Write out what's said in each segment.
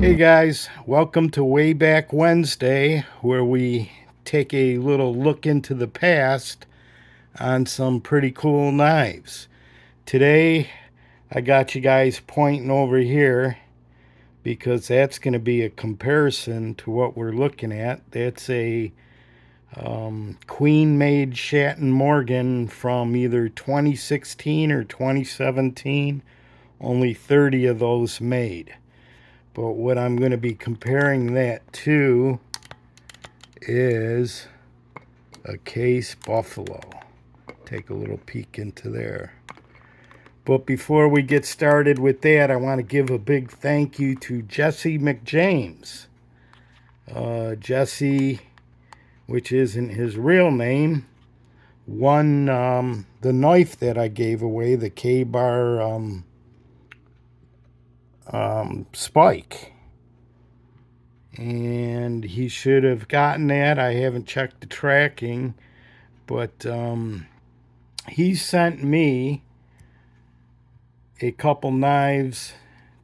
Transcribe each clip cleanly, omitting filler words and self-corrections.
Hey guys, welcome to Way Back Wednesday, where we take a little look into the past on some pretty cool knives. Today, I got you guys pointing over here because that's going to be a comparison to what we're looking at. That's a Queen-made Shatton Morgan from either 2016 or 2017. Only 30 of those made. But what I'm going to be comparing that to is a Case Buffalo. Take a little peek into there. But before we get started with that, I want to give a big thank you to Jesse McJames. Jesse, which isn't his real name, won the knife that I gave away, the K-Bar Spike. And he should have gotten that. I haven't checked the tracking, but he sent me a couple knives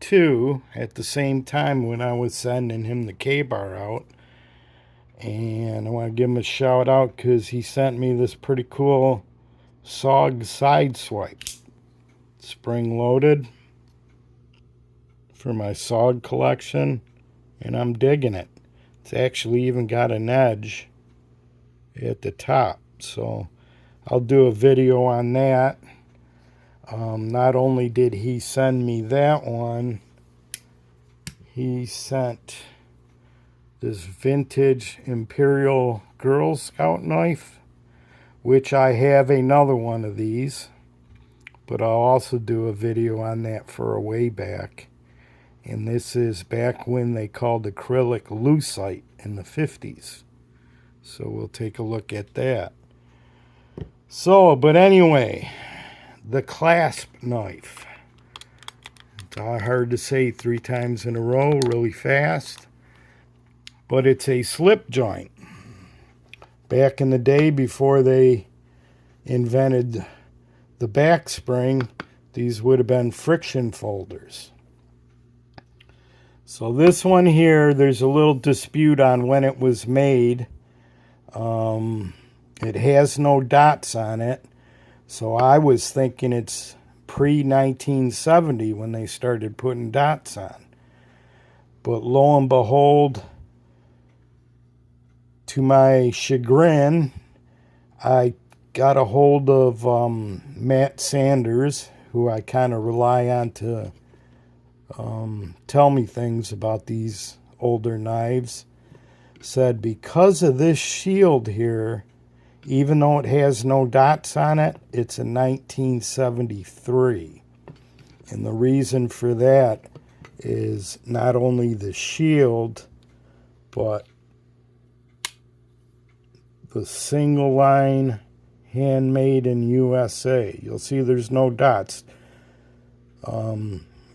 too at the same time when I was sending him the K-Bar out. And I want to give him a shout out because he sent me this pretty cool SOG Sideswipe, spring loaded, for my SOG collection, and I'm digging it. It's actually even got an edge at the top, so I'll do a video on that. Not only did he send me that one, he sent this vintage Imperial Girl Scout knife, which I have another one of these, but I'll also do a video on that for a way back. And this is back when they called acrylic lucite in the 50s. So we'll take a look at that. So, but anyway, the Clasp knife. It's hard to say 3 times in a row really fast. But it's a slip joint. Back in the day before they invented the back spring, these would have been friction folders. So this one here, there's a little dispute on when it was made. It has no dots on it. So I was thinking it's pre-1970 when they started putting dots on. But lo and behold, to my chagrin, I got a hold of Matt Sanders, who I kind of rely on to tell me things about these older knives. Said because of this shield here, even though it has no dots on it, it's a 1973. And the reason for that is not only the shield, but the single line handmade in USA. You'll see there's no dots.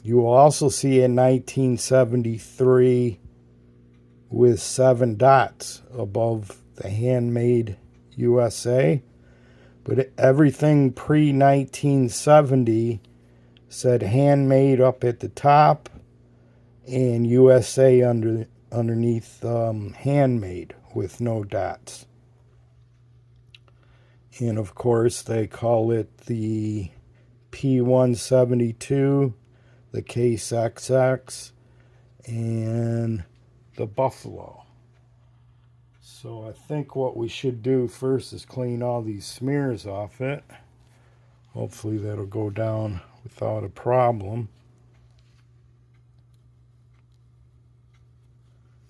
You will also see a 1973 with 7 dots above the handmade USA. But everything pre-1970 said handmade up at the top and USA underneath handmade with no dots. And of course they call it the P172, the Case XX, and the Buffalo. So I think what we should do first is clean all these smears off it. Hopefully that'll go down without a problem.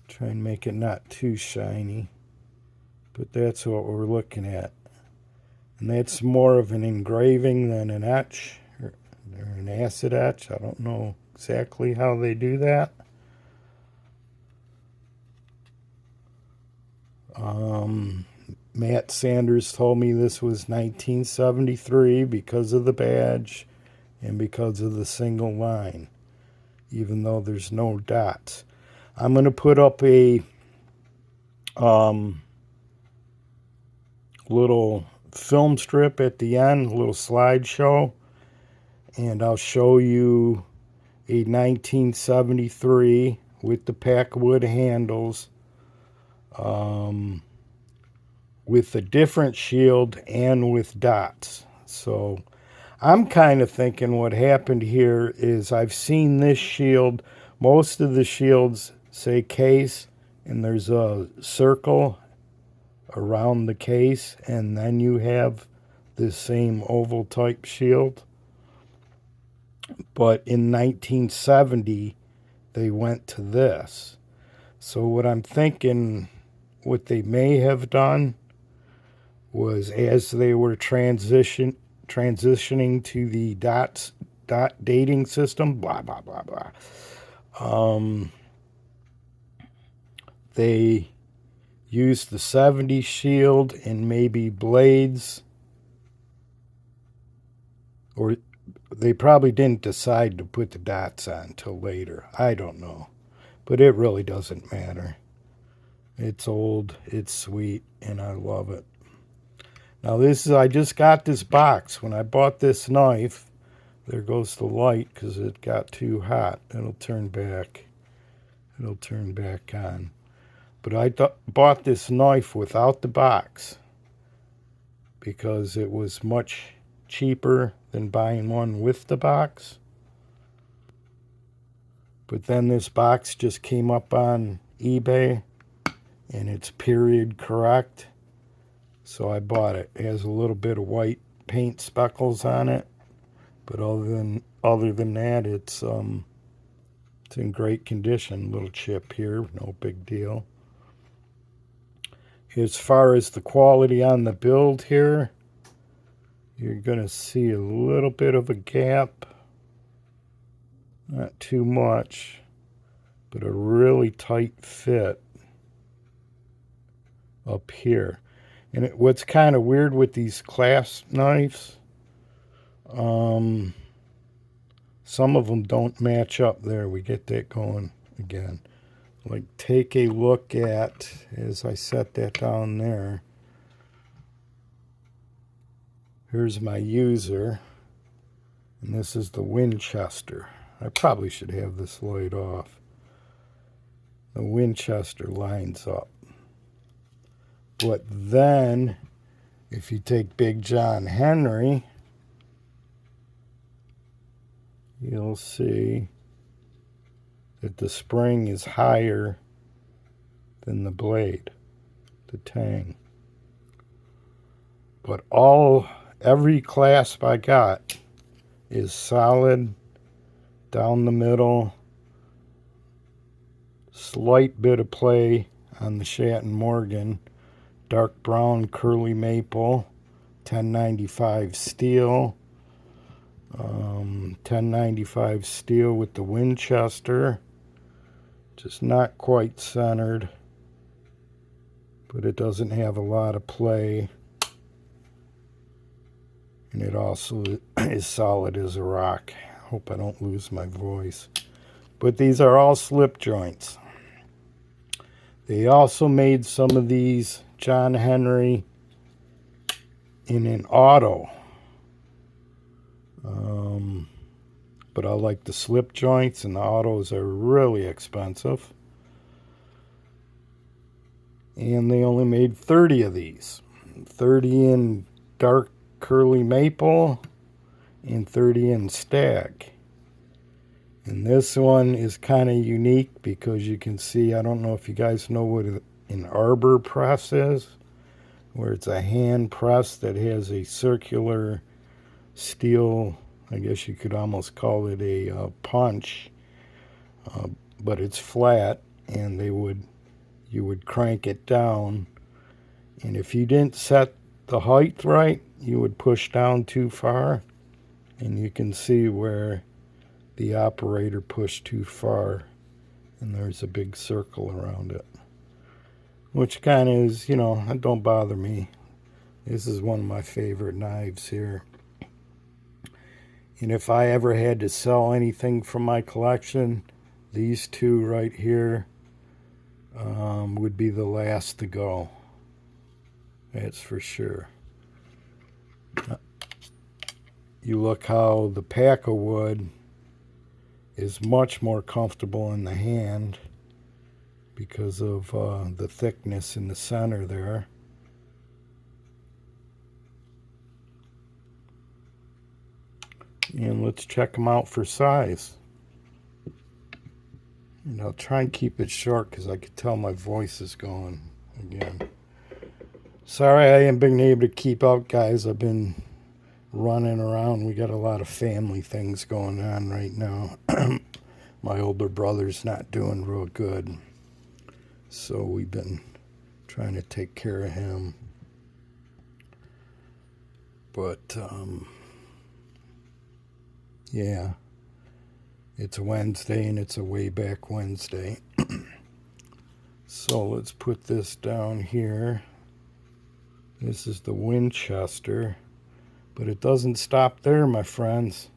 Try and make it not too shiny, but that's what we're looking at. And that's more of an engraving than an etch, or an acid etch. I don't know exactly how they do that. Matt Sanders told me this was 1973 because of the badge and because of the single line, even though there's no dots. I'm going to put up a little film strip at the end, a little slideshow, and I'll show you a 1973 with the Pakkawood handles, with a different shield and with dots. So I'm kind of thinking what happened here is I've seen this shield. Most of the shields say case, and there's a circle around the case, and then you have this same oval type shield. But in 1970, they went to this. So what I'm thinking, what they may have done was as they were transitioning to the dot dating system, blah, blah, blah, blah. They used the 70 shield and maybe blades, or they probably didn't decide to put the dots on until later. I don't know. But it really doesn't matter. It's old, it's sweet, and I love it. Now I just got this box. When I bought this knife, there goes the light because it got too hot. It'll turn back on. But I bought this knife without the box because it was much cheaper than buying one with the box. But then this box just came up on eBay and it's period correct. So I bought it. It has a little bit of white paint speckles on it. But other than that, it's in great condition. Little chip here, no big deal. As far as the quality on the build here, you're going to see a little bit of a gap. Not too much, but a really tight fit up here. And what's kind of weird with these Clasp knives, some of them don't match up there. We get that going again. Like, take a look at, as I set that down there, here's my user, and this is the Winchester. I probably should have this light off. The Winchester lines up. But then, if you take Big John Henry, you'll see that the spring is higher than the blade, the tang. But every clasp I got is solid down the middle, slight bit of play on the Shatton Morgan, dark brown curly maple, 1095 steel, 1095 steel with the Winchester, just not quite centered, but it doesn't have a lot of play, and it also is solid as a rock. Hope I don't lose my voice. But these are all slip joints. They also made some of these John Henry in an auto. But I like the slip joints, and the autos are really expensive. And they only made 30 of these. 30 in dark curly maple and 30 in stag. And this one is kind of unique because you can see, I don't know if you guys know what an arbor press is, where it's a hand press that has a circular steel, I guess you could almost call it a punch, but it's flat, and you would crank it down, and if you didn't set the height right, you would push down too far, and you can see where the operator pushed too far, and there's a big circle around it, which kind of is, it don't bother me. This is one of my favorite knives here. And if I ever had to sell anything from my collection, these two right here would be the last to go. That's for sure. You look how the Pakkawood is much more comfortable in the hand. because of the thickness in the center there. And let's check them out for size. And I'll try and keep it short because I could tell my voice is going again. Sorry I haven't been able to keep up, guys. I've been running around. We got a lot of family things going on right now. My older brother's not doing real good, so we've been trying to take care of him. But yeah, it's a Wednesday and it's a way back Wednesday. So let's put this down here. This is the Winchester, but it doesn't stop there, my friends.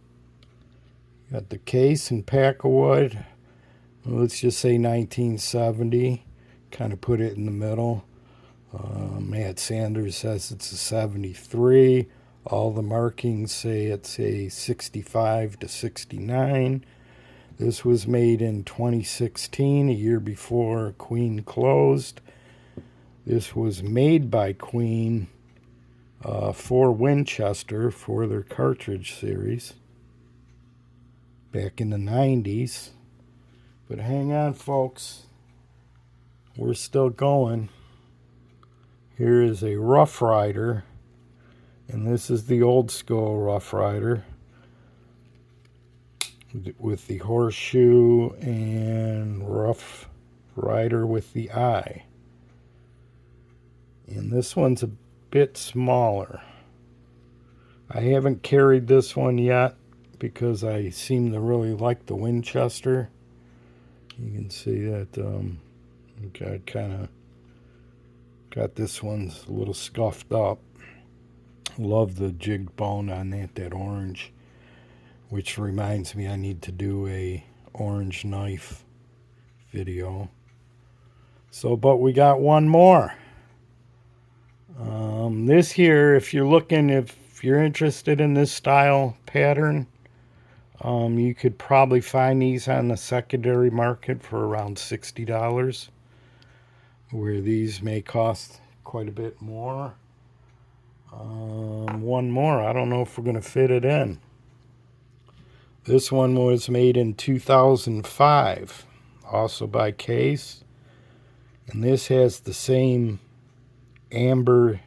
Got the case in Pakkawood. Let's just say 1970. Kind of put it in the middle. Matt Sanders says it's a 73. All the markings say it's a 65 to 69. This was made in 2016, a year before Queen closed. This was made by Queen for Winchester for their cartridge series back in the 90s. But hang on, folks. We're still going. Here is a Rough Rider, and this is the old school Rough Rider with the horseshoe and Rough Rider with the eye. And this one's a bit smaller. I haven't carried this one yet because I seem to really like the Winchester. You can see that I kind of got this one's a little scuffed up. Love the jigged bone on that orange, which reminds me I need to do a orange knife video. So, but we got one more. This here, if you're interested in this style pattern, you could probably find these on the secondary market for around $60, where these may cost quite a bit more. One more. I don't know if we're going to fit it in. This one was made in 2005, also by Case. And this has the same amber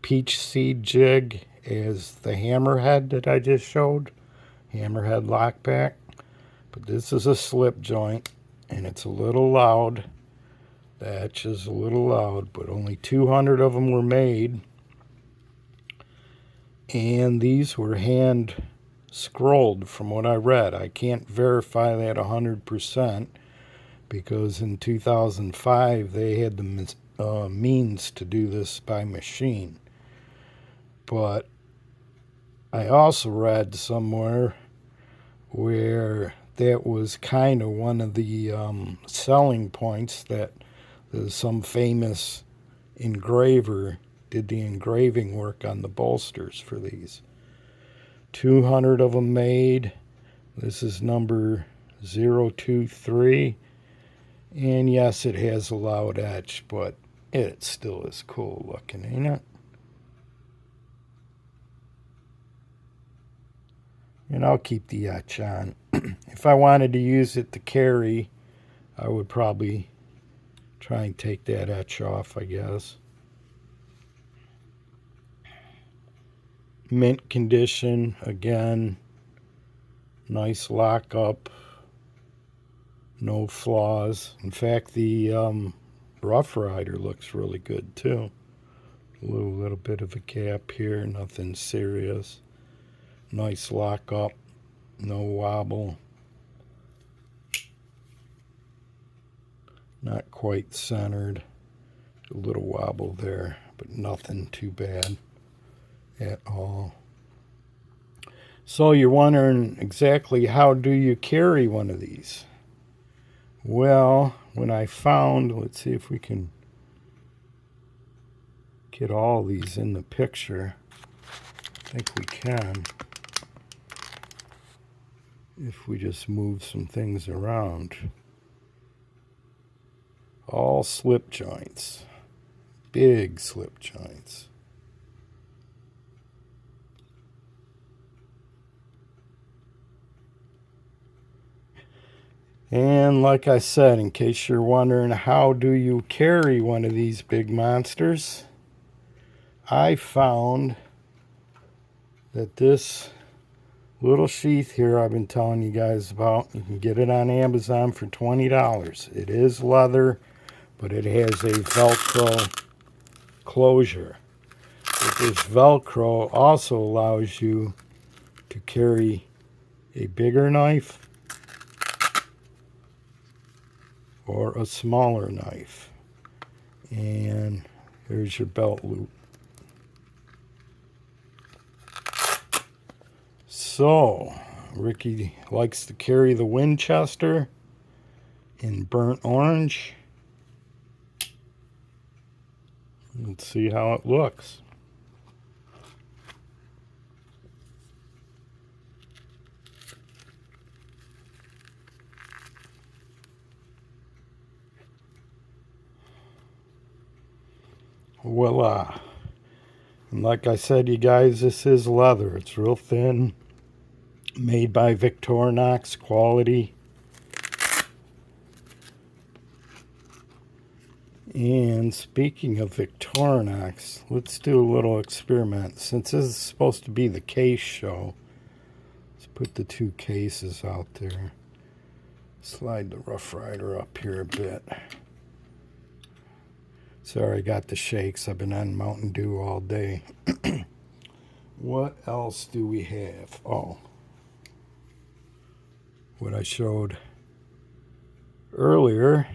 peach seed jig as the hammerhead that I just showed. Hammerhead lockback. But this is a slip joint, and it's a little loud. The etch is a little loud, but only 200 of them were made. And these were hand scrolled from what I read. I can't verify that 100% because in 2005 they had the means to do this by machine. But I also read somewhere where that was kind of one of the selling points, that some famous engraver did the engraving work on the bolsters for these. 200 of them made. This is number 023. And yes, it has a loud etch, but it still is cool looking, ain't it? And I'll keep the etch on. If I wanted to use it to carry, I would probably try and take that etch off, I guess. Mint condition, again. Nice lockup. No flaws. In fact, the Rough Rider looks really good too. A little bit of a gap here, nothing serious. Nice lockup, no wobble. Not quite centered. A little wobble there, but nothing too bad at all. So you're wondering exactly how do you carry one of these? Well, when I found, let's see if we can get all these in the picture. I think we can. If we just move some things around. All slip joints. Big slip joints. And like I said, in case you're wondering how do you carry one of these big monsters, I found that this little sheath here I've been telling you guys about, you can get it on Amazon for $20. It is leather, but it has a Velcro closure. But this Velcro also allows you to carry a bigger knife or a smaller knife. And here's your belt loop. So, Ricky likes to carry the Winchester in burnt orange. Let's see how it looks. Voila. And like I said, you guys, this is leather. It's real thin. Made by Victorinox, quality. And speaking of Victorinox, let's do a little experiment. Since this is supposed to be the case show, let's put the two cases out there. Slide the Rough Rider up here a bit. Sorry, I got the shakes. I've been on Mountain Dew all day. What else do we have? Oh, what I showed earlier,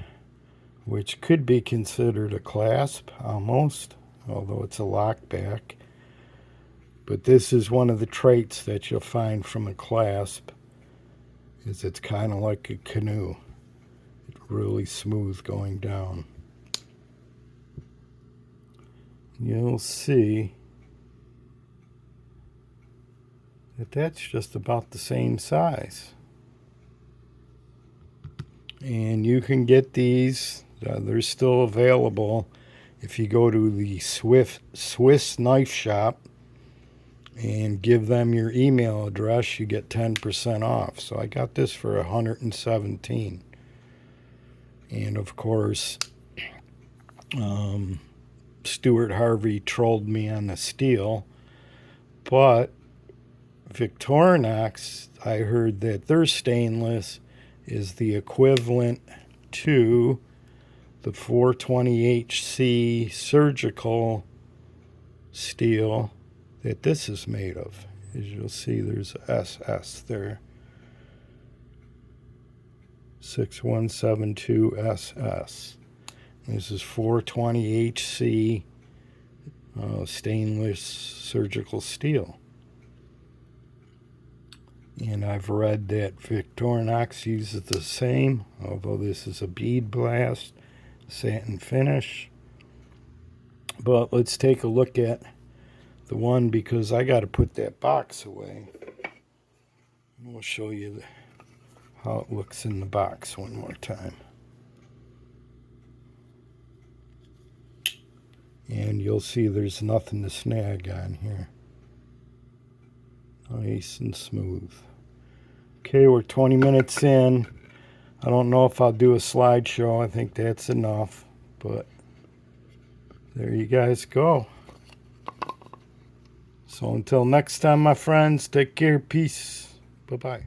which could be considered a clasp almost, although it's a lockback. But this is one of the traits that you'll find from a clasp, is it's kind of like a canoe. It's really smooth going down. You'll see that that's just about the same size. And you can get these, they're still available if you go to the Swiss Knife Shop and give them your email address. You get 10% off. So I got this for $117. And of course, Stuart Harvey trolled me on the steel, but Victorinox, I heard that their stainless is the equivalent to the 420HC surgical steel that this is made of. As you'll see, there's a SS there. 6172 SS. This is 420HC stainless surgical steel. And I've read that Victorinox uses the same, although this is a bead blast, satin finish. But let's take a look at the one, because I got to put that box away. We'll show you how it looks in the box one more time. And you'll see there's nothing to snag on here. Nice and smooth. Okay, we're 20 minutes in. I don't know if I'll do a slideshow. I think that's enough. But there you guys go. So until next time, my friends, take care. Peace. Bye-bye.